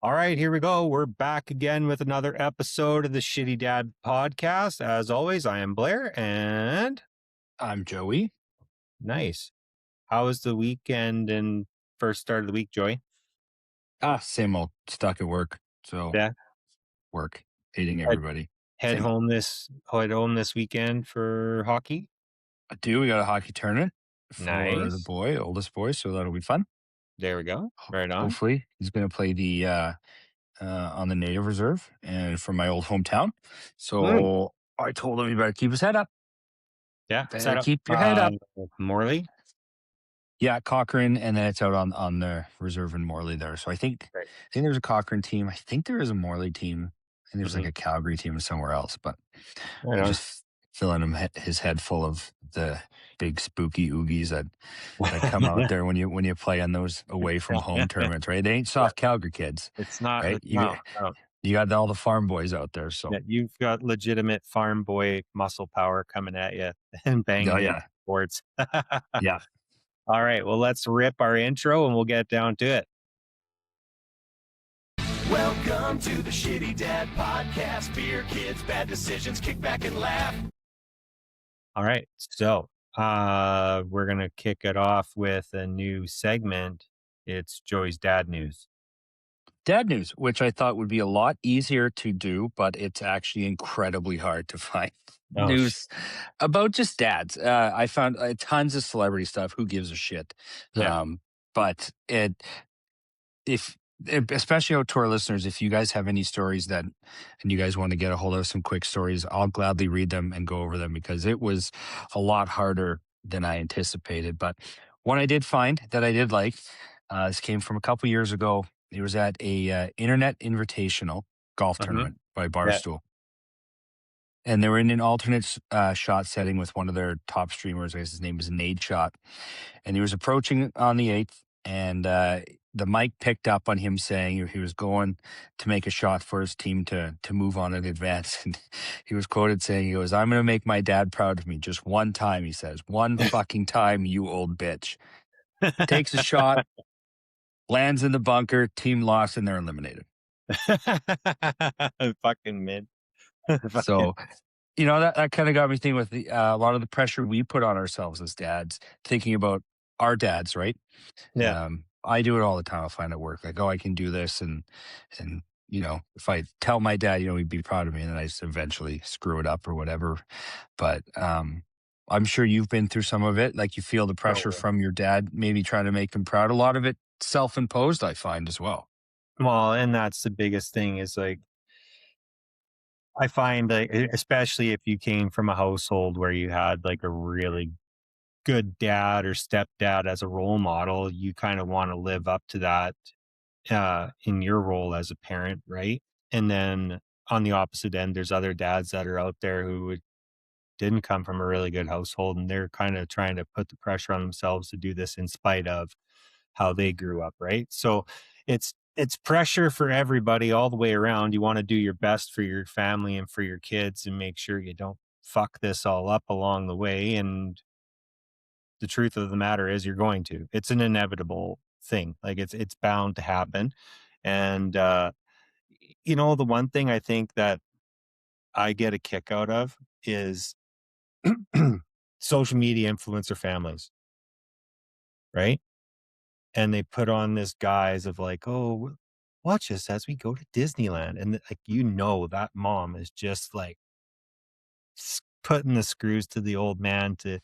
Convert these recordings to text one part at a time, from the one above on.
All right, here we go. We're back again with another episode of the Shitty Dad podcast. As always, I am Blair and I'm Joey. nice. How was the weekend and first start of the week, Joey? Same old, stuck at work. So Yeah. work, hating Head, everybody. head Same old. home this weekend for hockey. We got a hockey tournament for the Nice. oldest boy, so that'll be fun. There we go. Right on. Hopefully, he's going to play the on the native reserve and from my old hometown. Mm, So I told him, you better keep his head up. yeah. Better Set up keep your head up. Morley. Yeah, Cochrane, and then it's out on the reserve in Morley there. So Right. I think there's a Cochrane team. I think there is a Morley team. And there's like Hmm. a Calgary team somewhere else, but Right I'm on. just filling his head full of the big spooky oogies that come out there when you play on those away from home tournaments, right? They ain't Yeah. soft Calgary kids, It's not. right? No, no. You got all the farm boys out there, Yeah, so you've got legitimate farm boy muscle power coming at you and oh banging into yeah, boards. yeah. All right, well, let's rip our intro and we'll get down to it. Welcome to the Shitty Dad Podcast. Beer kids, bad decisions, kick back and laugh. All right, so we're gonna kick it off with a new segment. It's Joey's dad news. Dad news, which I thought would be a lot easier to do, but it's actually incredibly hard to find Oh, news about just dads. I found tons of celebrity stuff. Who gives a shit? yeah. But especially out to our listeners, if you guys have any stories and you guys want to get a hold of some quick stories, I'll gladly read them and go over them because it was a lot harder than I anticipated. But one I did find that I did like, this came from a couple years ago. It was at a internet invitational golf Hmm. tournament by Yeah. Barstool. And they were in an alternate shot setting with one of their top streamers. I guess his name was Nade Shot. And he was approaching on the eighth, and the mic picked up on him saying he was going to make a shot for his team to move on in advance. And he was quoted saying, he goes, "I'm going to make my dad proud of me just one time," he says. "One fucking time, you old bitch." Takes a shot, lands in the bunker, team lost, and they're eliminated. Fucking mid. Fucking So that kind of got me thinking with a lot of the pressure we put on ourselves as dads, thinking about our dads, right? yeah. I do it all the time. I find at work, like, oh, I can do this, and if I tell my dad, he'd be proud of me, and then I just eventually screw it up or whatever. But I'm sure you've been through some of it. Like you feel the pressure Totally. from your dad, maybe trying to make him proud. A lot of it self-imposed, I find as well. Well, and that's the biggest thing is like I find that especially if you came from a household where you had like a really good dad or stepdad as a role model, you kind of want to live up to that in your role as a parent, right? And then on the opposite end, there's other dads that are out there who didn't come from a really good household, and they're kind of trying to put the pressure on themselves to do this in spite of how they grew up, right? So it's pressure for everybody all the way around. You want to do your best for your family and for your kids and make sure you don't fuck this all up along the way. And the truth of the matter is you're going to. It's an inevitable thing. Like it's bound to happen. And the one thing I think that I get a kick out of is social media influencer families, right? And they put on this guise of like, "Oh, watch us as we go to Disneyland." And like that mom is just like putting the screws to the old man to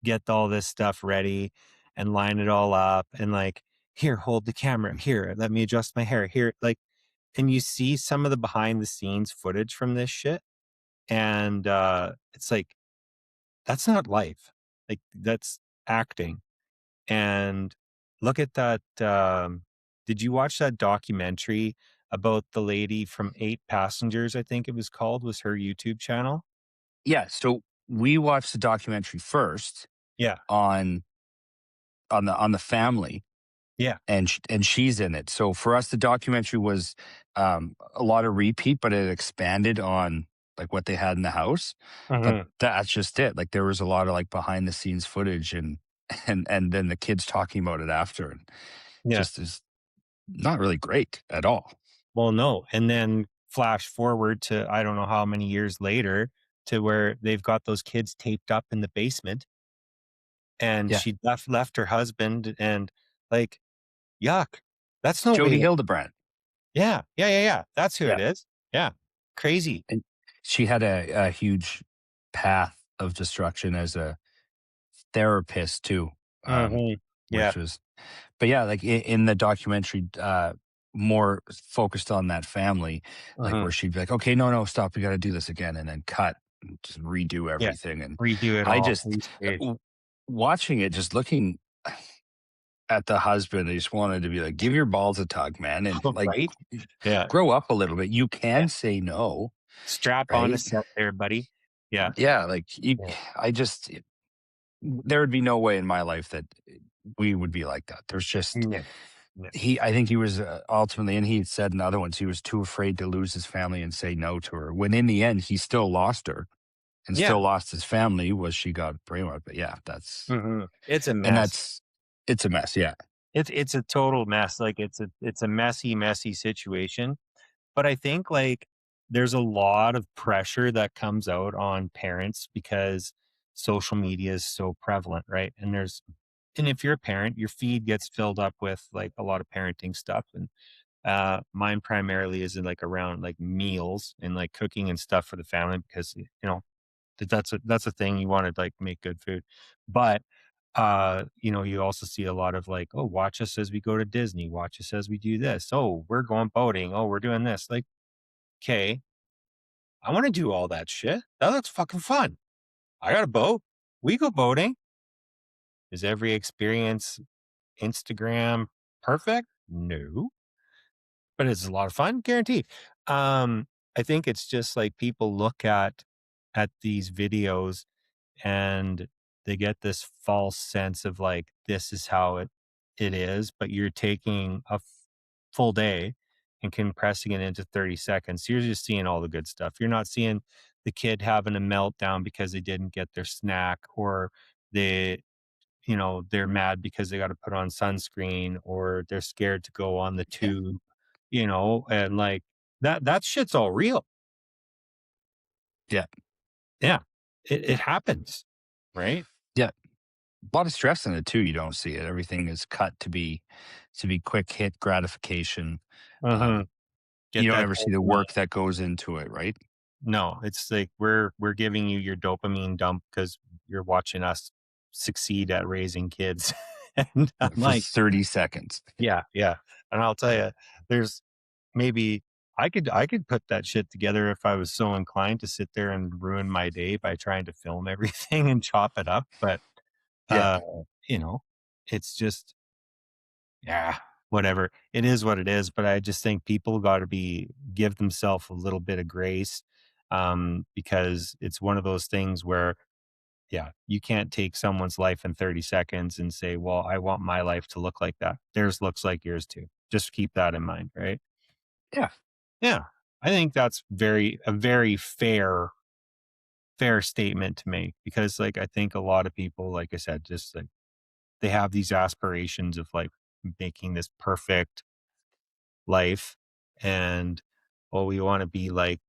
get all this stuff ready and line it all up and like, "Here, hold the camera. Here, let me adjust my hair. Here." Like, and you see some of the behind the scenes footage from this shit and it's like that's not life. Like that's acting. And look at that. Did you watch that documentary about the lady from Eight Passengers? I think it was called, was her YouTube channel. Yeah. So we watched the documentary first Yeah. on on the family, Yeah. and she's in it. So for us, the documentary was a lot of repeat, but it expanded on like what they had in the house. But Hmm. that's just it. Like there was a lot of like behind the scenes footage and then the kids talking about it after, and Yeah. just is not really great at all. Well, no, and then flash forward to I don't know how many years later to where they've got those kids taped up in the basement, and Yeah. she left her husband, and, like, yuck. That's It's no way Jody to Hildebrand. yeah, yeah, yeah, yeah, that's who Yeah. it is. Yeah, crazy. And she had a huge path of destruction as a therapist too, Mhm. Yeah, which was but yeah, like in the documentary, more focused on that family, like mhm, where she'd be like, "Okay, no, no, stop, we got to do this again," and then cut, and just redo yeah. everything. And Redo it I all, just restage. watching it, just looking at the husband, I just wanted to be like, "Give your balls a tug, man, and like Right? Yeah, grow up a little bit. You yeah. can say no, Strap on a right?" set there, buddy. Yeah, Yeah, like you, yeah. I just there would be no way in my life that we would be like that. There's just No, no. I think he was ultimately, and he had said in other ones, he was too afraid to lose his family and say no to her. When in the end, he still lost her and Yeah, still lost his family. Was she got brainwashed? But yeah, mhm. It's a and mess. that's it's a mess. Yeah, It's a total mess, like, it's a messy, messy situation, but I think, like, there's a lot of pressure that comes out on parents because social media is so prevalent, right? And if you're a parent, your feed gets filled up with, like, a lot of parenting stuff, and, mine primarily is in, like, around, like, meals and, like, cooking and stuff for the family because, that's a thing you wanna, like, make good food, but you also see a lot of like, "Oh, watch us as we go to Disney, watch us as we do this. Oh, we're going boating. Oh, we're doing this." Like, "'Kay, I wanna do all that shit. That looks fucking fun. I got a boat. We go boating." Is every experience Instagram perfect? No, but it's a lot of fun, guaranteed. I think it's just like people look at these videos and they get this false sense of like this is how it is, but you're taking a full day and compressing it into 30 seconds. You're just seeing all the good stuff. You're not seeing the kid having a meltdown because they didn't get their snack, or they they're mad because they got to put on sunscreen, or they're scared to go on the yeah, tube, and like that shit's all real. yeah, Yeah, it happens, right? yeah. A lot of stress in it too. You don't see it. Everything is cut to be quick hit gratification. Mhm. Um, you Get don't that ever see the dopamine. work that goes into it, right? No, it's like we're giving you your dopamine dump because 'cause you're watching us succeed at raising kids. And I'm For like, 30 seconds. yeah, yeah. And I'll tell you, there's maybe I could put that shit together if I was so inclined to sit there and ruin my day by trying to film everything and chop it up, but, Yeah, uh, you know, it's just yeah, whatever. It is what it is, but I just think people gotta give themselves a little bit of grace, because it's one of those things where, yeah, you can't take someone's life in 30 seconds and say, "Well, I want my life to look like that." Theirs looks like yours too. Just keep that in mind, right? yeah, Yeah. I think that's a very fair statement to make because, like, I think a lot of people, like I said, just, like, they have these aspirations of, like, making this perfect life, and oh, we want to be like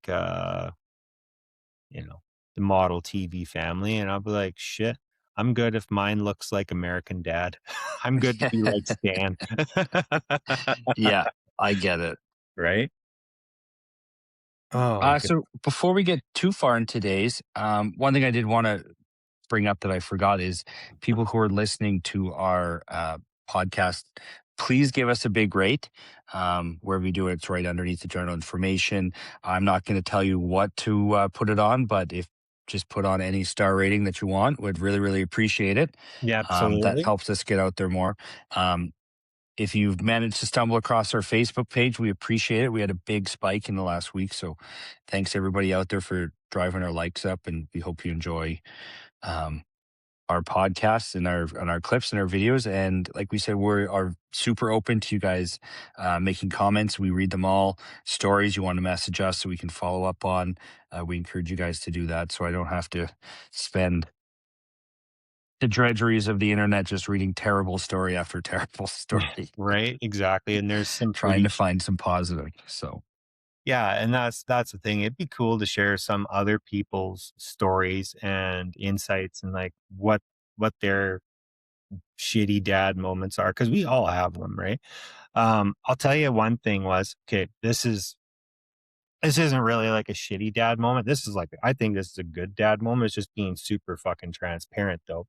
you know the model TV family, and I'll be like, shit, I'm good if mine looks like American Dad. I'm good to be like Stan. yeah. I get it. Right? Oh good. So before we get too far in today's, one thing I did want to bring up that I forgot is people who are listening to our podcast, please give us a big rate. Where we do it, it's right underneath the general information. I'm not going to tell you what to put it on, but if just put on any star rating that you want, would really, really appreciate it. Yeah, That absolutely. helps us get out there more. Um, if you've managed to stumble across our Facebook page, we appreciate it. We had a big spike in the last week. So thanks everybody out there for driving our likes up. And we hope you enjoy um, our podcasts and our clips and our videos. And like we said, we are super open to you guys making comments. We read them all. Stories you want to message us so we can follow up on. We encourage you guys to do that so I don't have to spend The drudgeries of the internet, just reading terrible story after terrible story, Right, exactly, and there's some trying pretty to find some positive. So yeah, and that's the thing. It'd be cool to share some other people's stories and insights and, like, what their shitty dad moments are because we all have them, right? I'll tell you one thing was, okay, this isn't really like a shitty dad moment. This is like I think this is a good dad moment. It's just being super fucking transparent, though.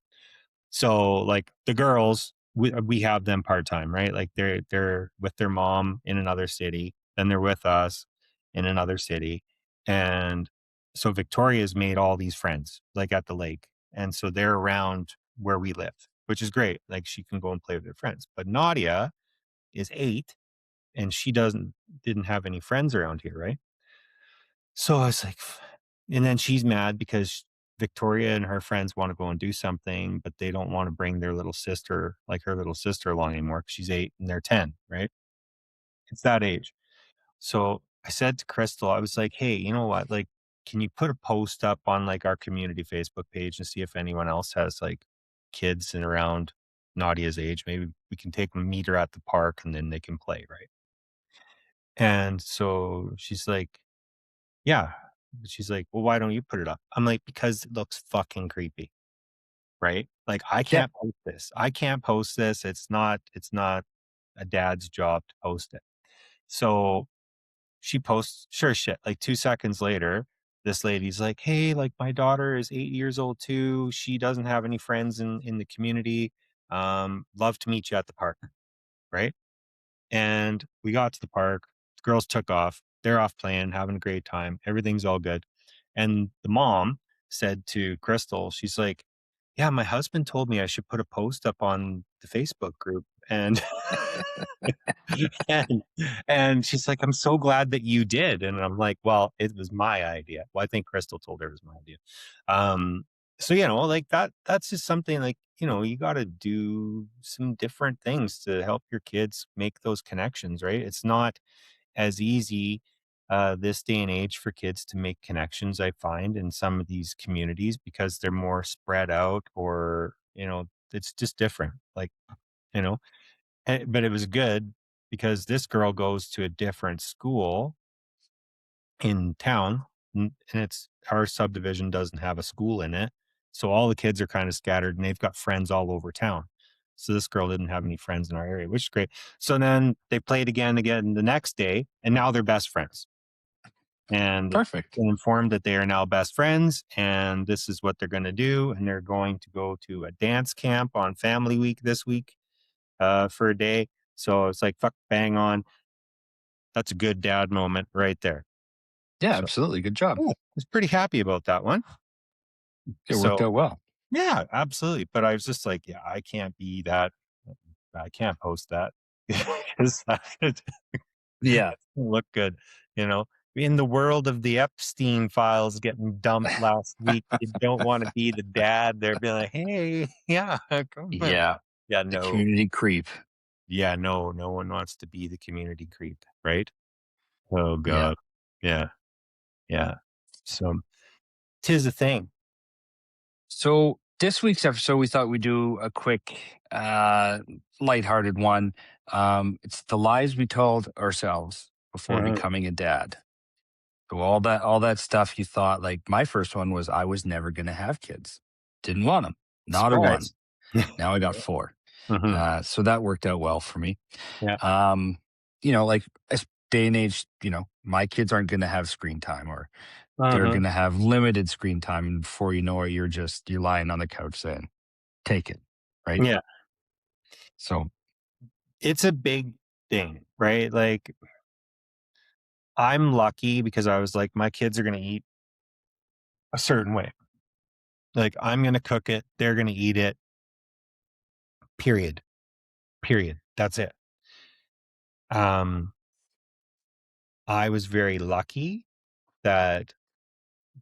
So, like, the girls, we have them part-time, right? Like, they're with their mom in another city, then they're with us in another city, and so Victoria's made all these friends, like, at the lake, and so they're around where we live, which is great, like, she can go and play with her friends, but Nadia is 8, and she didn't have any friends around here, right? So I was like, and then she's mad because Victoria and her friends want to go and do something, but they don't want to bring their little sister, like her little sister, along anymore 'cause she's 8 and they're 10, right? It's that age. So I said to Crystal, I was like, hey, you know what? Like, can you put a post up on like our community Facebook page and see if anyone else has like kids and around Nadia's age? Maybe we can take them, meet her at the park and then they can play, right? And so she's like, yeah. She's like, "Well, why don't you put it up?" I'm like, "Because it looks fucking creepy." Right? Like, I yeah, can't post this. I can't post this. It's not a dad's job to post it. So, she posts sure as shit, like, 2 seconds later, this lady's like, "Hey, like, my daughter is 8 years old too. She doesn't have any friends in the community. Love to meet you at the park." Right? And we got to the park. The girls took off. They're off playing, having a great time. Everything's all good. And the mom said to Crystal, she's like, yeah, my husband told me I should put a post up on the Facebook group. And and and she's like, I'm so glad that you did. And I'm like, well, it was my idea. Well, I think Crystal told her it was my idea. Um, so like that's just something like, you gotta do some different things to help your kids make those connections, right? It's not as easy this day and age for kids to make connections, I find, in some of these communities because they're more spread out or, it's just different. Like, you know, but it was good because this girl goes to a different school in town, and it's our subdivision doesn't have a school in it. So all the kids are kind of scattered and they've got friends all over town. So this girl didn't have any friends in our area, which is great. So then they played again the next day, and now they're best friends. And perfect. been informed that they are now best friends, and this is what they're going to do. And they're going to go to a dance camp on Family Week this week for a day. So it's like, fuck, bang on. That's a good dad moment right there. Yeah, So absolutely. Good job. yeah, I was pretty happy about that one. It worked So out well. yeah, absolutely. But I was just like, yeah, I can't be that. I can't post that because that Yeah, doesn't look good. You know, in the world of the Epstein files getting dumped last week, you don't want to be the dad. They're be like, hey, yeah, come on. yeah. Yeah, The no, community creep. yeah, no one wants to be the community creep, right? Oh Yeah. God, yeah, yeah. So tis a thing. So this week's episode, we thought we'd do a quick, lighthearted one. It's the lies we told ourselves before Mhm. becoming a dad. So all that stuff you thought, like my first one was I was never going to have kids. Didn't want them. Not a one. Surprise. Now I got 4. Mhm. So that worked out well for me. Yeah. Um, like this day and age, my kids aren't going to have screen time, or they're Uh-huh. going to have limited screen time. And before you know it, you're lying on the couch saying, take it. Right. Yeah. So It's a big thing, right? Like, I'm lucky because I was like, my kids are gonna eat a certain way. Like, I'm gonna cook it, they're gonna eat it, period. Period. That's it. Um, I was very lucky that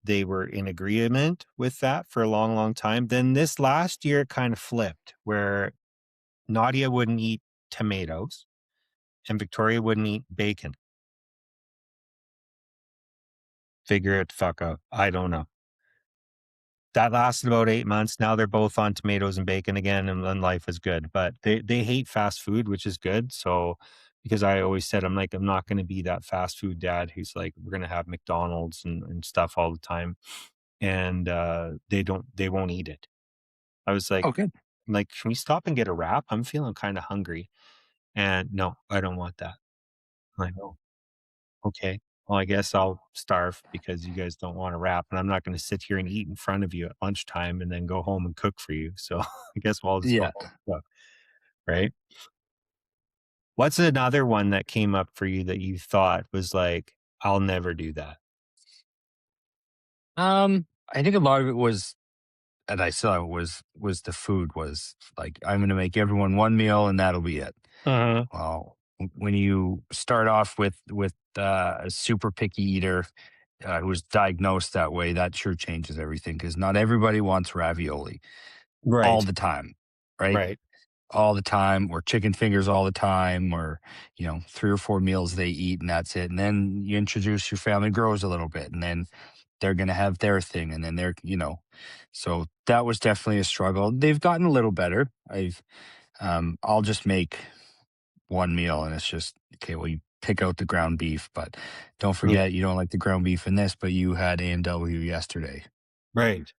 they were in agreement with that for a long, long time. Then this last year, it kind of flipped where Nadia wouldn't eat tomatoes and Victoria wouldn't eat bacon. Figure it the fuck out. I don't know. that lasted about 8 months. Now they're both on tomatoes and bacon again, and then life is good. But they hate fast food, which is good. So because I always said, I'm like, I'm not gonna be that fast food dad who's like, we're gonna have McDonald's and stuff all the time. And they won't eat it. I was Oh, good. like, can we stop and get a wrap? I'm feeling kind of hungry. And no, I don't want that. I'm like, oh, okay. Well, I guess I'll starve because you guys don't want to wrap, and I'm not going to sit here and eat in front of you at lunchtime and then go home and cook for you. So I guess we'll all just go Yeah. home and cook, right? What's another one that came up for you that you thought was like, I'll never do that? I think a lot of it was, and I saw it was the food was like, I'm gonna make everyone one meal and that'll be it. Uh-huh. Well, when you start off with a super picky eater who was diagnosed that way, that sure changes everything because not everybody wants ravioli all Right. the time, right? Right. All the time, or chicken fingers all the time, or 3 or 4 meals they eat and that's it. And then you introduce your family grows a little bit, and then they're gonna have their thing, and then so that was definitely a struggle. They've gotten a little better. I'll just make one meal, and it's just okay. Well, you pick out the ground beef, but don't Yeah. forget you don't like the ground beef in this, but you had A&W yesterday. Right.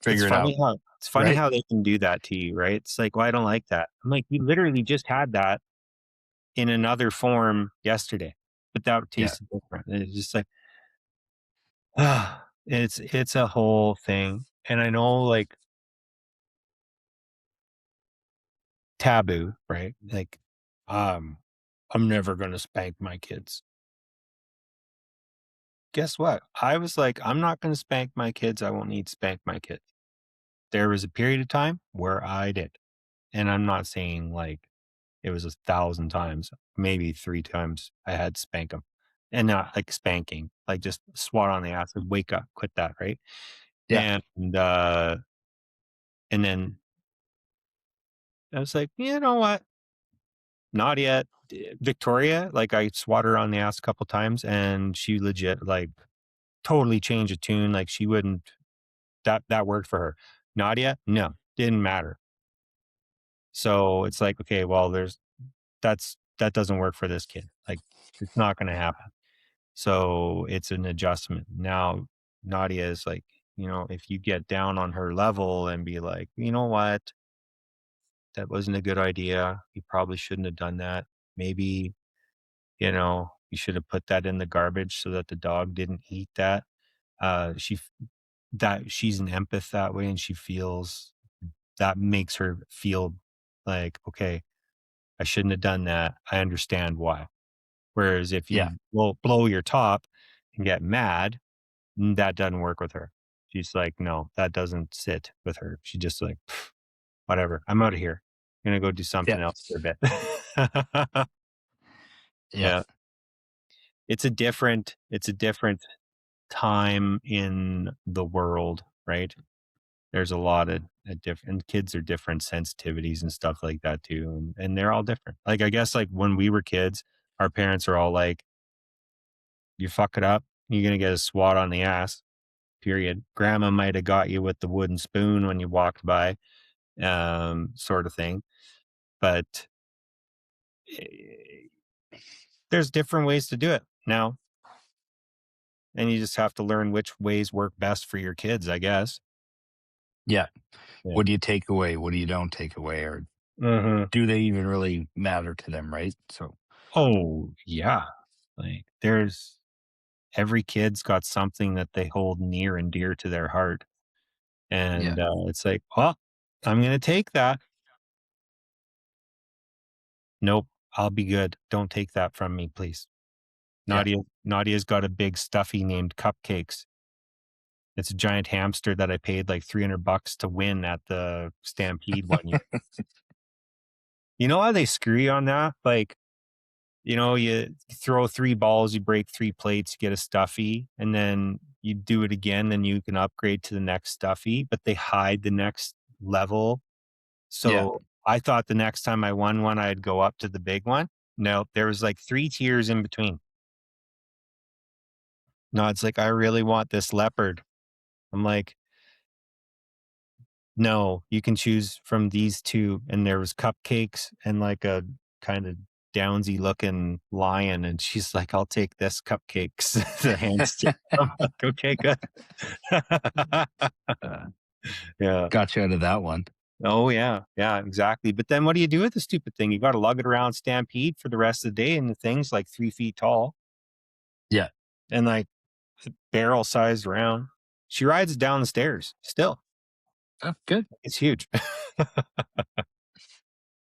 Figure it out, It's funny right? how they can do that to you, right? It's like, well, I don't like that. I'm like, you literally just had that in another form yesterday, but that Yeah, tasted different. And it's just like, it's a whole thing. And I know like taboo, right? Like, um, I'm never gonna spank my kids. Guess what? I was like, I'm not gonna spank my kids. I won't need to spank my kids. There was a period of time where I did. And I'm not saying like it was 1,000 times, maybe 3 times I had to spank them, and not like spanking, like just swat on the ass and wake up, quit that, right? yeah, And, uh, and then I was like, "You know what? Not yet." Victoria, like, I swat her on the ass a couple times, and she legit, like, totally changed the tune, like, she wouldn't that worked for her. Nadia? No, didn't matter. So, it's like, okay, well, that doesn't work for this kid, like, it's not gonna happen. So it's an adjustment. Now, Nadia is like, if you get down on her level and be like, you know what, that wasn't a good idea. You probably shouldn't have done that. Maybe, you should have put that in the garbage so that the dog didn't eat that. That she's an empath that way, and she feels that makes her feel like, okay, I shouldn't have done that. I understand why. Whereas if yeah, you blow your top and get mad, that doesn't work with her. She's like, "No, that doesn't sit with her." She just like, "Pff, whatever, I'm out of here. I'm gonna go do yeah, something else for a bit." yeah, Yeah. It's a different time in the world, right? There's a lot of different kids are different sensitivities and stuff like that too, and they're all different. Like, I guess, like, when we were kids, our parents are all like, "You fuck it up, you're gonna get a swat on the ass, period. Grandma might have got you with the wooden spoon when you walked by," sort of thing. But eh, there's different ways to do it now, and you just have to learn which ways work best for your kids, I guess. yeah. Yeah. What do you take away? What do you don't take away? Or Mhm. do they even really matter to them, right? So, Oh, yeah. Like, every kid's got something that they hold near and dear to their heart, yeah, and, it's like, "Well, I'm gonna take that. Nope, I'll be good. Don't take that from me, please." yeah. Nadia's got a big stuffy named Cupcakes. It's a giant hamster that I paid like $300 to win at the Stampede one year. You know how they screw you on that? Like, you throw 3 balls, you break 3 plates, you get a stuffy, and then you do it again, then you can upgrade to the next stuffy, but they hide the next level. Yeah, So, I thought the next time I won one, I'd go up to the big one. No, there was like 3 tiers in between. No, it's like, "I really want this leopard." I'm like, No, you can choose from these 2, and there was cupcakes and, like, a kinda downsy looking lion, and she's like, "I'll take this cupcakes." The hamster. I'm like, "Okay, good." Yeah. Got you out of that one. Oh, yeah. Yeah, exactly, but then what do you do with the stupid thing? You gotta lug it around Stampede for the rest of the day, and the thing's, like, 3 feet tall Yeah. and, like, barrel sized around. She rides it down the stairs still. Oh, good. It's huge.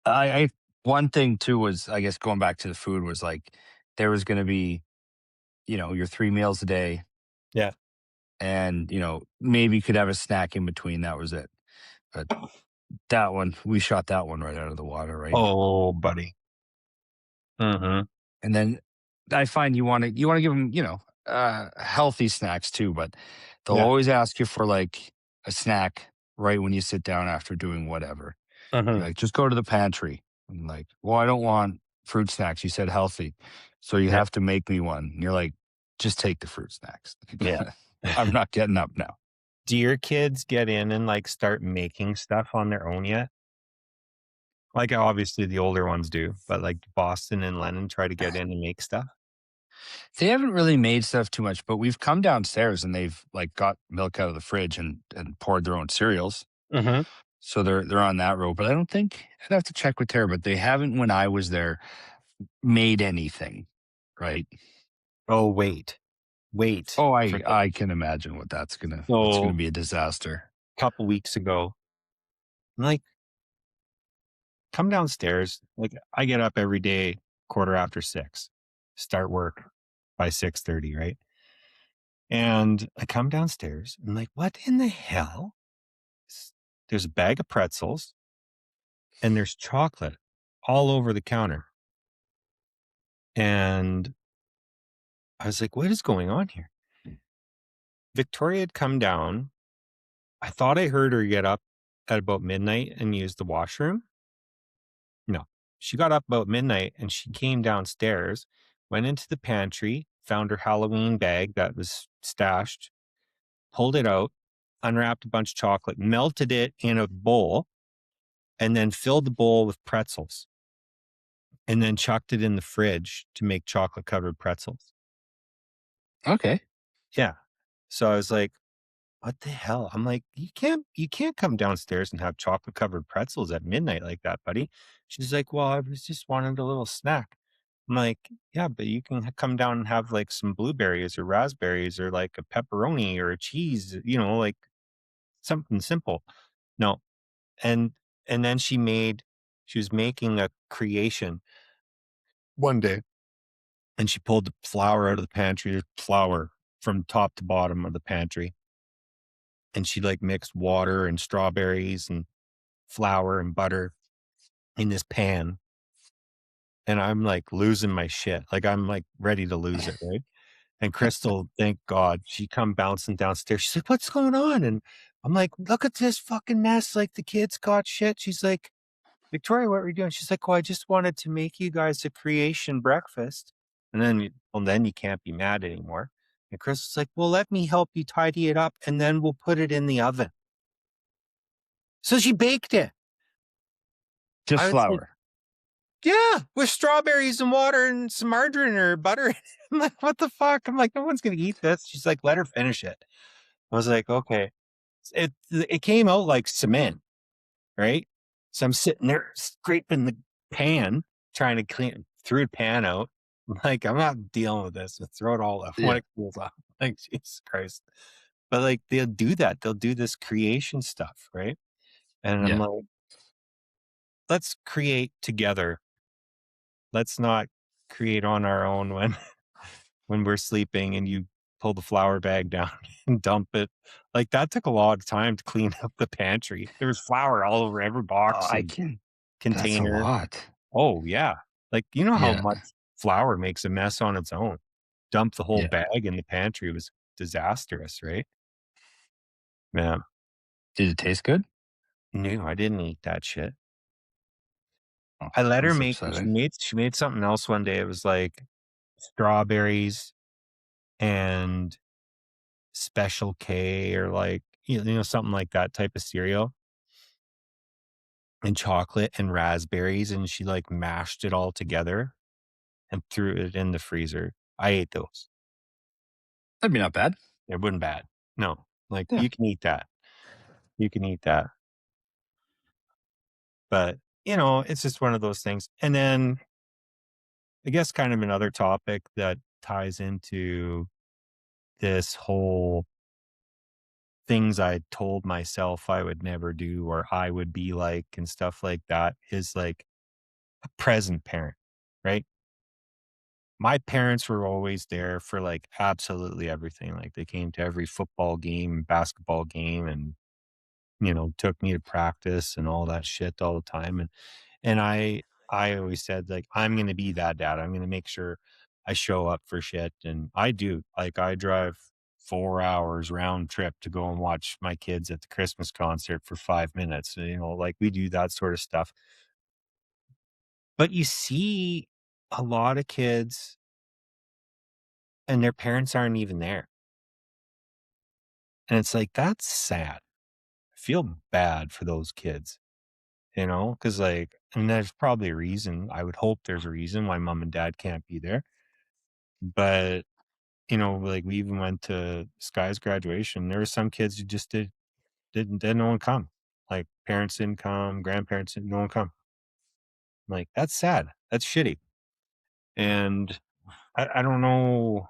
I one thing too was, I guess, going back to the food, was like there was going to be, your 3 meals a day, Yeah. and maybe you could have a snack in between. That was it. But that one, we shot that one right out of the water, right? Oh, buddy. Mhm. And then I find you want to give them, healthy snacks too, but they'll Yeah. always ask you for like a snack right when you sit down after doing whatever. You're Mhm. like, just go to the pantry. I'm like, well, I don't want fruit snacks. You said healthy, so you Yeah. have to make me one. And you're like, just take the fruit snacks. Yeah. I'm not getting up now. Do your kids get in and, like, start making stuff on their own yet? Like, obviously, the older ones do, but, like, Boston and Lennon try to get in and make stuff? They haven't really made stuff too much, but we've come downstairs and they've like got milk out of the fridge and poured their own cereals. Mhm. So they're on that road. But I don't think, I'd have to check with Tara, but they haven't, when I was there, made anything. Right. Oh, wait Oh, for I this. I can imagine what that's gonna So, be a disaster. a couple weeks ago, I'm like, "Come downstairs." Like, I get up every day, quarter after 6, start work by 6:30, right? And I come downstairs, I'm like, "What in the hell?" S There's a bag of pretzels and there's chocolate all over the counter, and I was like, "What is going on here?" Victoria had come down. I thought I heard her get up at about midnight and use the washroom. No, she got up about midnight and she came downstairs, went into the pantry, found her Halloween bag that was stashed, pulled it out, unwrapped a bunch of chocolate, melted it in a bowl, and then filled the bowl with pretzels and then chucked it in the fridge to make chocolate covered pretzels. Okay. Yeah. So I was like, what the hell? I'm like, you can't come downstairs and have chocolate covered pretzels at midnight like that, buddy. She's like, well, I was just wanted a little snack. I'm like, yeah, but you can come down and have like some blueberries or raspberries or like a pepperoni or a cheese, like something simple. No. And and then she was making a creation one day and she pulled the flour out of the pantry, flour from top to bottom of the pantry. And she like mixed water and strawberries and flour and butter in this pan. And I'm like losing my shit. Like I'm like ready to lose it, right? And Crystal, thank God, she come bouncing downstairs. She's like, "What's going on?" And I'm like, "Look at this fucking mess. Like the kids got shit." She's like, "Victoria, what are you doing?" She's like, "Well, I just wanted to make you guys a creation breakfast." And then, then you can't be mad anymore. And Crystal's like, "Well, let me help you tidy it up, and then we'll put it in the oven." So she baked it. Just I was like, flour. yeah, with strawberries and water and some margarine or butter. I'm like, what the fuck? I'm like, no one's gonna eat this. She's like, let her finish it. I was like, okay. It came out like cement, right? So I'm sitting there scraping the pan, trying to clean threw the pan out. I'm like, I'm not dealing with this. Let's throw it all up when Yeah. it cools off. Like, Jesus Christ. But like they'll do that. They'll do this creation stuff, right? And I'm Yeah. like, let's create together. Let's not create on our own when when we're sleeping and you pull the flour bag down and dump it. Like that took a lot of time to clean up the pantry. There was flour all over every Oh, box I and can. That's a container. lot. Oh yeah. Like you know how Yeah. much flour makes a mess on its own. Dump the whole Yeah. bag in the pantry was disastrous, right? Man, Did it taste good? no, I didn't eat that shit. Oh, I let her that's make she upsetting. made she made something else one day. It was like strawberries and Special K or like, something like that type of cereal. and chocolate and raspberries, and she, like, mashed it all together and threw it in the freezer. I ate those. That'd be not bad. It wasn't bad. No, like, Yeah. you can eat that. You can eat that. But, it's just one of those things. And then I guess kind of another topic that ties into this whole things I told myself I would never do or I would be like and stuff like that is like a present parent, right? My parents were always there for like absolutely everything. Like they came to every football game, basketball game, and took me to practice and all that shit all the time. And I always said, like, "I'm gonna be that dad. I'm gonna make sure I show up for shit," and I do. Like, I drive 4 hours round trip to go and watch my kids at the Christmas concert for 5 minutes, like, we do that sort of stuff. But you see a lot of kids and their parents aren't even there, and it's like, that's sad. I feel bad for those kids, because and there's probably a reason. I would hope there's a reason why mom and dad can't be there, but like we even went to Sky's graduation. There were some kids who just didn't no one come. Like parents didn't come, grandparents didn't no one come. Like that's sad. That's shitty. And I don't know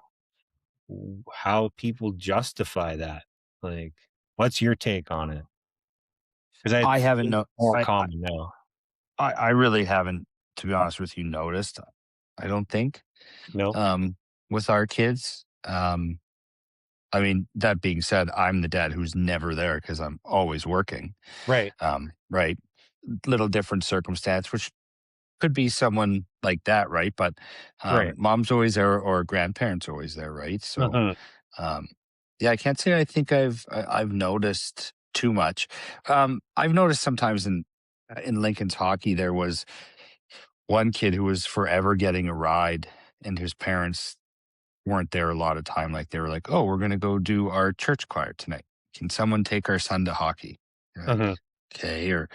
how people justify that. Like, what's your take on it? Because I I think haven't it's no more common now. I really haven't, to be honest with you, noticed. I don't think, No, um, with our kids. I mean, that being said, I'm the dad who's never there because I'm always working. right, Right. Little different circumstance, which could be someone like that, right? But right. mom's always there or grandparents always there, right? So Uh-huh. um, yeah, I can't say I think I've noticed too much. I've noticed sometimes in Lincoln's hockey there was one kid who was forever getting a ride, and his parents weren't there a lot of time. Like they were like, "Oh, we're gonna go do our church choir tonight. Can someone take our son to hockey?" You're like, Uh-huh. okay. Or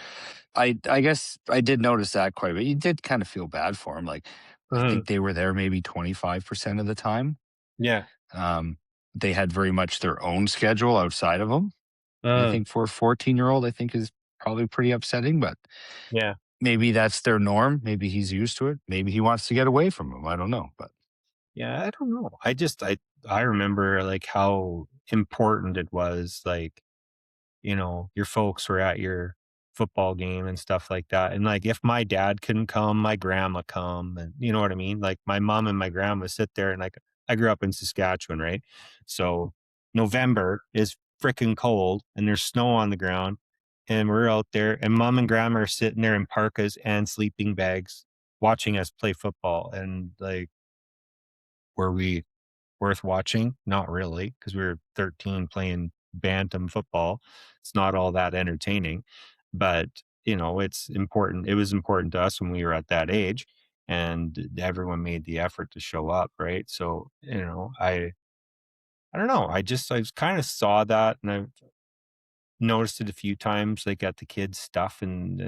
I guess I did notice that quite a bit. You did kind of feel bad for him. Like I Uh-huh. think they were there maybe 25% of the time. Yeah. Um, they had very much their own schedule outside of them. And I Uh, think for a 14-year-old, I think is probably pretty upsetting, but yeah. maybe that's their norm. Maybe he's used to it. Maybe he wants to get away from them. I don't know. But Yeah, I don't know. I remember like how important it was, like, your folks were at your football game and stuff like that. And like if my dad couldn't come, my grandma come and you know what I mean? Like my mom and my grandma sit there and like I grew up in Saskatchewan, right? So November is freaking cold and there's snow on the ground and we're out there and mom and grandma are sitting there in parkas and sleeping bags watching us play football and like were we worth watching? Not really, because we were 13 playing bantam football. It's not all that entertaining, but, it's important. It was important to us when we were at that age, and everyone made the effort to show up, right? So, I don't know. I kind of saw that, and I've noticed it a few times, like at the kids' stuff, and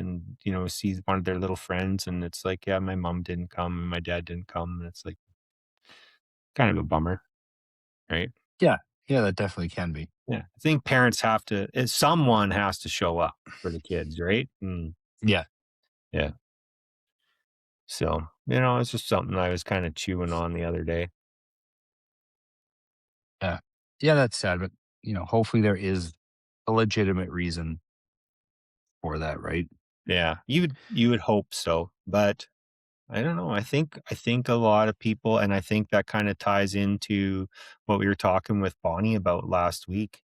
see one of their little friends, and it's like, yeah, my mom didn't come, and my dad didn't come, and it's like kind of a bummer, right? yeah, yeah, that definitely can be. Yeah, I think parents have to someone has to show up for the kids, right? Yeah, Yeah. So, it's just something I was kinda chewing on the other day. yeah, yeah. That's sad, but hopefully there is a legitimate reason for that, right? Yeah, you would hope so, but I don't know. I think a lot of people and I think that kinda ties into what we were talking with Bonnie about last week,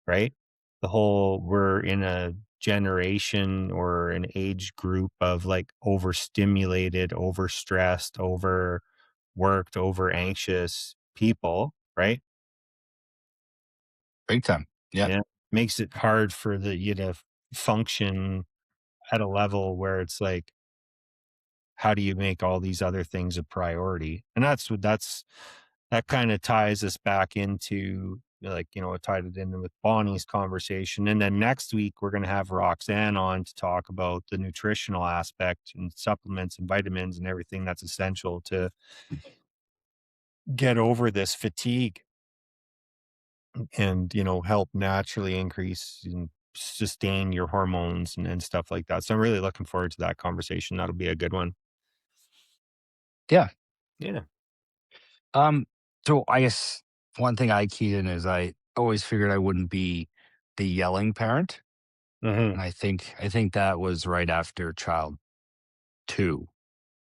right? The whole we're in a generation or an age group of, like, overstimulated, overstressed, overworked, over anxious people, right? Big time. Yeah, Yeah. Makes it hard for you to function at a level where it's like, how do you make all these other things a priority? And that kinda ties us back into like, I tied it in with Bonnie's conversation. And then next week, we're going to have Roxanne on to talk about the nutritional aspect and supplements and vitamins and everything that's essential to get over this fatigue and, help naturally increase and sustain your hormones and stuff like that. So I'm really looking forward to that conversation. That'll be a good one. Yeah. Yeah. Um, so I guess one thing I keyed in is I always figured I wouldn't be the yelling parent. Hmm. And I think that was right after child two.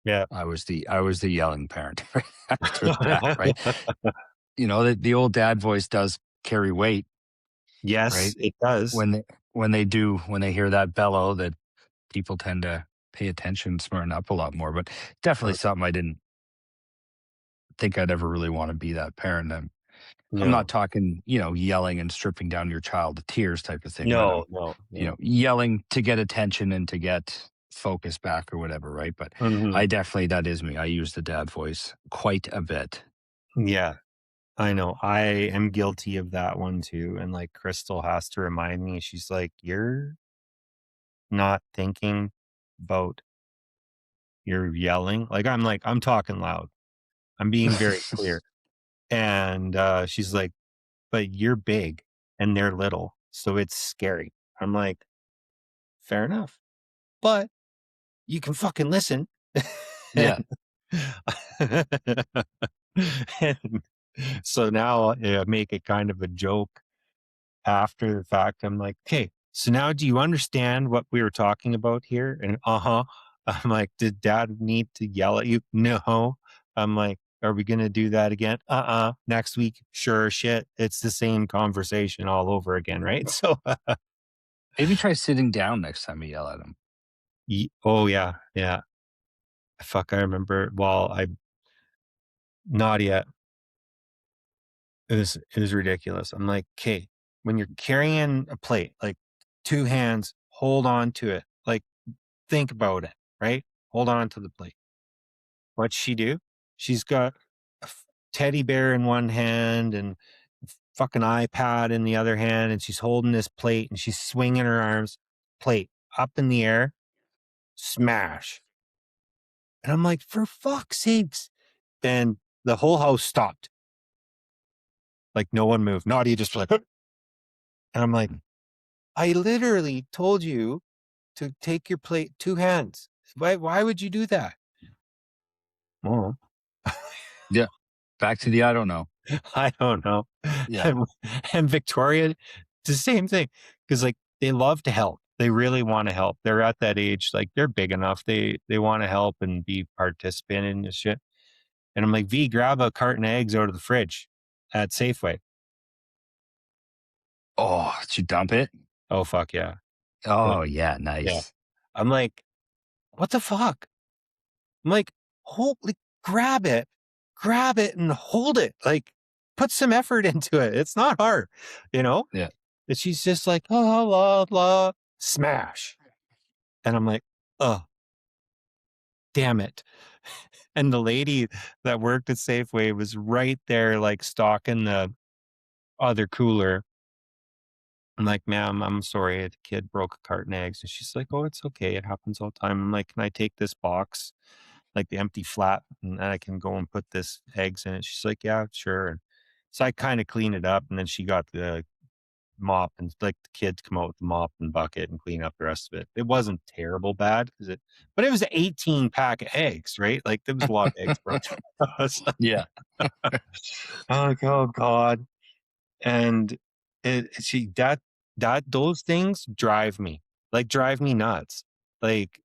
Yeah. I was the yelling parent right after that, right? The old dad voice does carry weight, Yes, right? it does. When they hear that bellow, that people tend to pay attention, smarten up a lot more. But definitely Uh, something I didn't think I'd ever really want to be that parent. I'm not no, talking, yelling and stripping down your child to tears type of thing, but no, no, no. yelling to get attention and to get focus back or whatever, right? But Hmm. that is me. I use the dad voice quite a bit. Yeah, I know. I am guilty of that one too. And like Crystal has to remind me, she's like, you're not thinking about your yelling. Like, I'm talking loud. I'm being very clear. And she's like, but you're big and they're little. So it's scary. I'm like, fair enough. But you can fucking listen. Yeah. And so now I make it kind of a joke after the fact. I'm like, okay, so now do you understand what we were talking about here? And I'm like, did dad need to yell at you? No. I'm like, are we going to do that again? Next week, sure, shit. It's the same conversation all over again, right? So, Maybe try sitting down next time you yell at him. oh, yeah, yeah. Fuck, I remember. Well, I not yet. It was ridiculous. I'm like, okay, when you're carrying a plate, like two hands, hold on to it. Like, think about it, right? Hold on to the plate. What's she do? She's got a teddy bear in one hand and fucking iPad in the other hand, and she's holding this plate and she's swinging her arms, plate up in the air, smash. And I'm like, for fuck's sakes. Then the whole house stopped. Like no one moved. Nadia just like, and I'm like, I literally told you to take your plate two hands. Why would you do that? Mom. Yeah. Back to the I don't know. I don't know. Yeah. And, and Victoria, the same thing. Because like they love to help. They really want to help. They're at that age, like they're big enough. They want to help and be participant in this shit. And I'm like, V, grab a carton of eggs out of the fridge at Safeway. Oh, did you dump it? Oh fuck yeah. Yeah. Oh, yeah. Yeah. Nice. I'm like, what the fuck? I'm like, holy, grab it and hold it. Like, put some effort into it. It's not hard, you know? Yeah. And she's just like, oh, la, la, smash. And I'm like, oh, damn it. And the lady that worked at Safeway was right there, like stocking the other cooler. I'm like, ma'am, I'm sorry. The kid broke a carton of eggs. And she's like, oh, it's okay. It happens all the time. I'm like, can I take this box, like the empty flat, and I can go and put this eggs in it? She's like, yeah, sure. And so I kind of clean it up. And then she got the mop and like the kids come out with the mop and bucket and clean up the rest of it. It wasn't terrible bad but it was an 18 pack of eggs, right? Like there was a lot of eggs, bro. So Yeah. I'm like, oh God. And those things drive me nuts. Like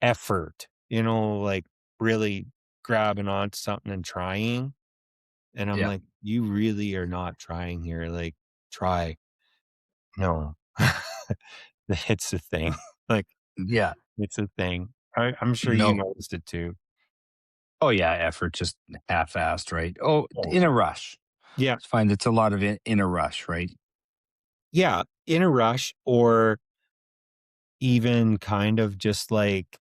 effort, like really grabbing onto something and trying. And I'm Yeah. like, you really are not trying here. Like, try. No. It's a thing. Like, Yeah. it's a thing. I'm sure you No. noticed it too. Oh, yeah. Effort just half-assed, right? Oh, Oh, in a rush. yeah. I find it's a lot of in a rush, right? Yeah. In a rush or even kind of just like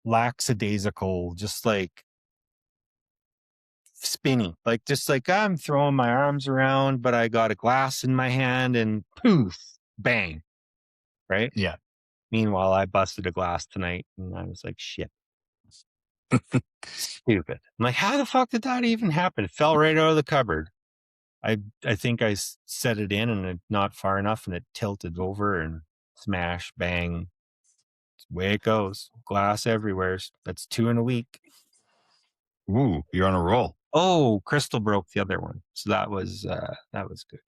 lackadaisical, just like spinny, like just like I'm throwing my arms around, but I got a glass in my hand and poof, bang, right? Yeah. Meanwhile, I busted a glass tonight and I was like, shit, stupid. I'm like, how the fuck did that even happen? It fell right out of the cupboard. I think I set it in and it not far enough and it tilted over and smash, bang. It's the way it goes. Glass everywhere. That's 2 in a week. Ooh, you're on a roll. Oh, Crystal broke the other one. So that was good.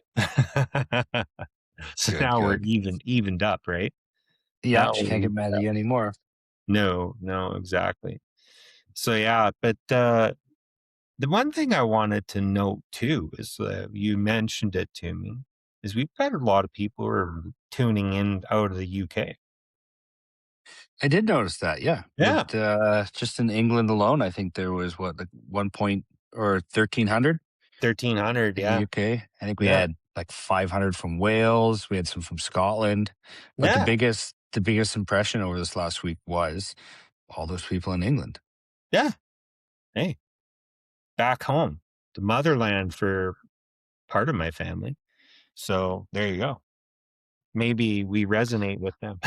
So Good, now we're good. evened up, right? Yeah, Now she we're can't get evened mad at up. you anymore. No, exactly. So yeah, but the one thing I wanted to note too is you mentioned it to me is we've got a lot of people who are tuning in out of the UK. I did notice that. Yeah, Yeah, just in England alone, I think there was what like 1 point or 1,300 1,300. in the Yeah, UK. I think we yeah, had like 500 from Wales. We had some from Scotland, but yeah, the biggest impression over this last week was all those people in England. yeah. Hey, back home, the motherland for part of my family. So there you go. Maybe we resonate with them.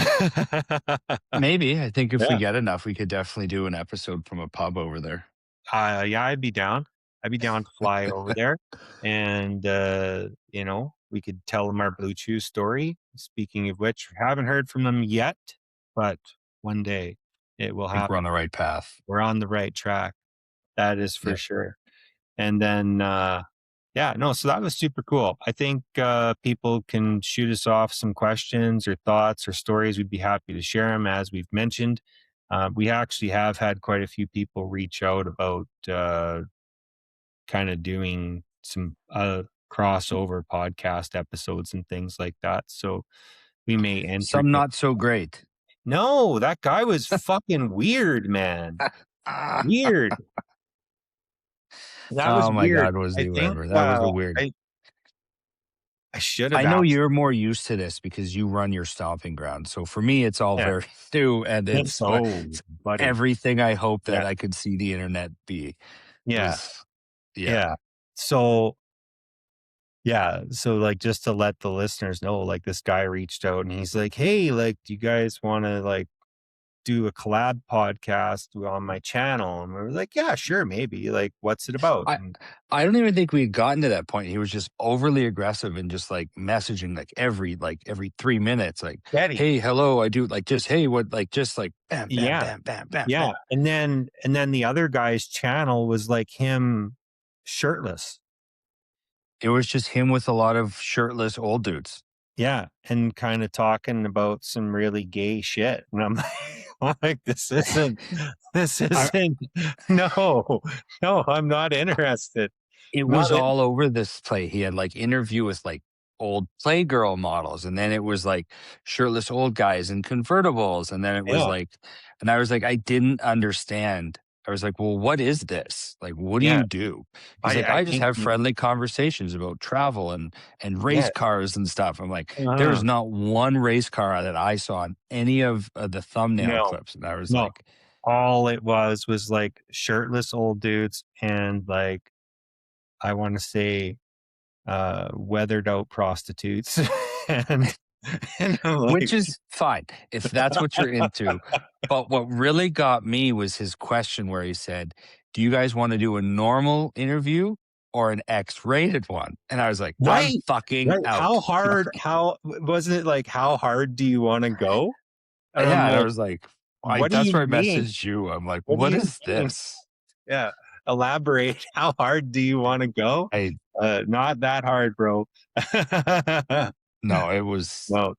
Maybe I think if we Yeah. get enough, we could definitely do an episode from a pub over there. Yeah, I'd be down. I'd be down to fly over there and, we could tell them our Blue Chew story. Speaking of which, we haven't heard from them yet, but one day it will I think we're on happen. the right path. We're on the right track. That is for Yeah. sure. And then, yeah, no, so that was super cool. I think people can shoot us off some questions or thoughts or stories. We'd be happy to share them, as we've mentioned. We actually have had quite a few people reach out about kind of doing some crossover podcast episodes and things like that. So we may enter. Some not so great. No, that guy was fucking weird, man. Weird. That was Oh my weird. God, was I he think ever? That was a weird. I should have I know asked. you're more used to this because you run your stomping ground. So for me, it's all Yeah. very new, and Oh, it's buddy. everything I hope that Yeah. I could see the internet be. It Yeah. was, yeah. Yeah. So, yeah. So, like, just to let the listeners know, like, this guy reached out and he's like, hey, like, do you guys want to, like, do a collab podcast on my channel? And we were like, yeah, sure, maybe. Like, what's it about? I And I don't even think we had gotten to that point. He was just overly aggressive and just like messaging every 3 minutes, like, Betty. "Hey, hello, I do like just hey, what like just like bam, bam, Yeah. bam, bam, bam, Yeah. bam." And then the other guy's channel was like him shirtless. It was just him with a lot of shirtless old dudes. Yeah, and kinda talking about some really gay shit, and I'm like I'm like, this I, isn't no, no, I'm not interested. It was Not in all over this play. He had like interview with like old Playgirl models, and then it was like shirtless old guys in convertibles, and then it was Yeah, like, and I was like, I didn't understand. I was like, well, what is this? Like, what do yeah, you do? He's like, I I just think have friendly conversations about travel and race yeah, cars and stuff. I'm like, uh there's not one race car that I saw in any of the thumbnail no, clips, and I was no, like, all it was, like, shirtless old dudes and, like, I wanna say, weathered out prostitutes, and and I'm which like is fine if that's what you're into. But what really got me was his question where he said, "Do you guys want to do a normal interview or an X-rated one?" And I was like, "I'm right, fucking right, out." how wasn't it like, "How hard do you wanna go?" And I'm Yeah, and I like, was like, I "What do that's you where I mean? messaged you. I'm like, What do "What you is mean?" this?" Yeah, elaborate. How hard do you wanna go? I Not that hard, bro. No, it was No,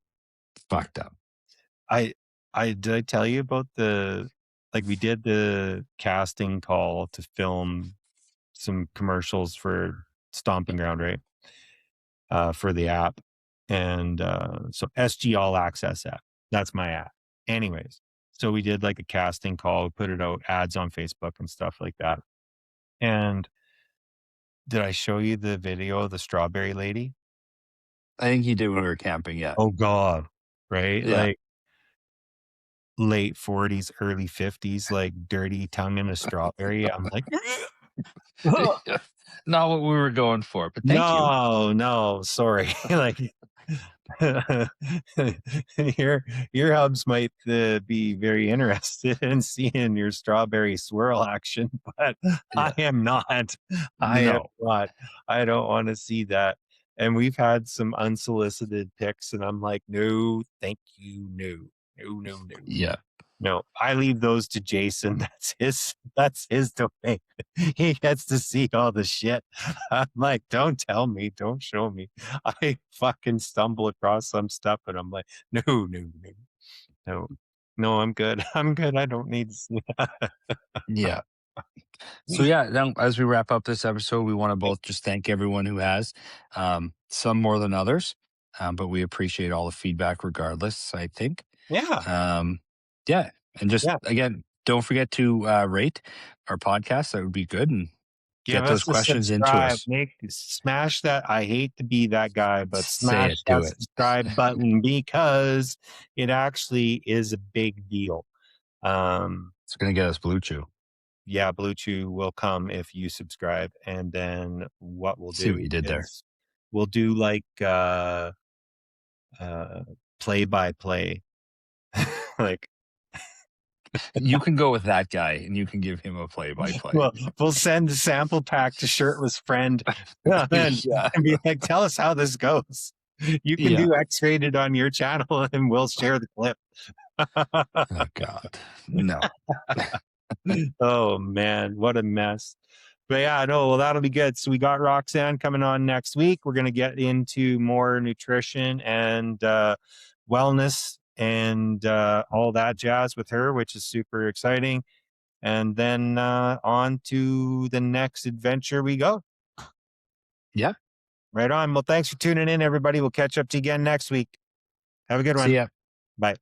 fucked up. I did I tell you about we did the casting call to film some commercials for Stomping Ground, right? For the app. And so SG All Access app. That's my app. Anyways, so we did like a casting call, put it out, ads on Facebook and stuff like that. And did I show you the video of the strawberry lady? I think he did when we were camping, yeah. Oh God. Right? Yeah. Like late 40s, early 50s, like dirty tongue in a strawberry. I'm like, Not what we were going for, but thank you. No, sorry. Like your hubs might be very interested in seeing your strawberry swirl action, but I Yeah. am not. I am No. not. I don't want to see that. And we've had some unsolicited pics, and I'm like, no, thank you, no. Yeah. No, I leave those to Jason. That's his domain. He gets to see all the shit. I'm like, don't tell me, don't show me. I fucking stumble across some stuff and I'm like, no. No, I'm good. I'm good. I don't need to see that. Yeah. So yeah, now as we wrap up this episode, we want to both just thank everyone who has, some more than others, but we appreciate all the feedback regardless, I think. Yeah. Yeah. And just Yeah. again, don't forget to rate our podcast. That would be good. And Give get those us a questions into subscribe. us. Smash that. I hate to be that guy, but Say smash it, do that it. subscribe button because it actually is a big deal. It's going to get us Blue Chew. Yeah, Blue Chew will come if you subscribe. And then what we'll See do what you did there. is we'll do like play by play. Like You can go with that guy and you can give him a play by play. well, we'll send the sample pack to Shirtless Friend and be like, tell us how this goes. You can do X-rated on your channel and we'll share the clip. Oh God. No. Oh man, what a mess. But yeah, no, well, that'll be good. So we got Roxanne coming on next week. We're going to get into more nutrition and wellness and all that jazz with her, which is super exciting. And then on to the next adventure we go. Yeah. Right on. Well, thanks for tuning in, everybody. We'll catch up to you again next week. Have a good one. See ya. Bye.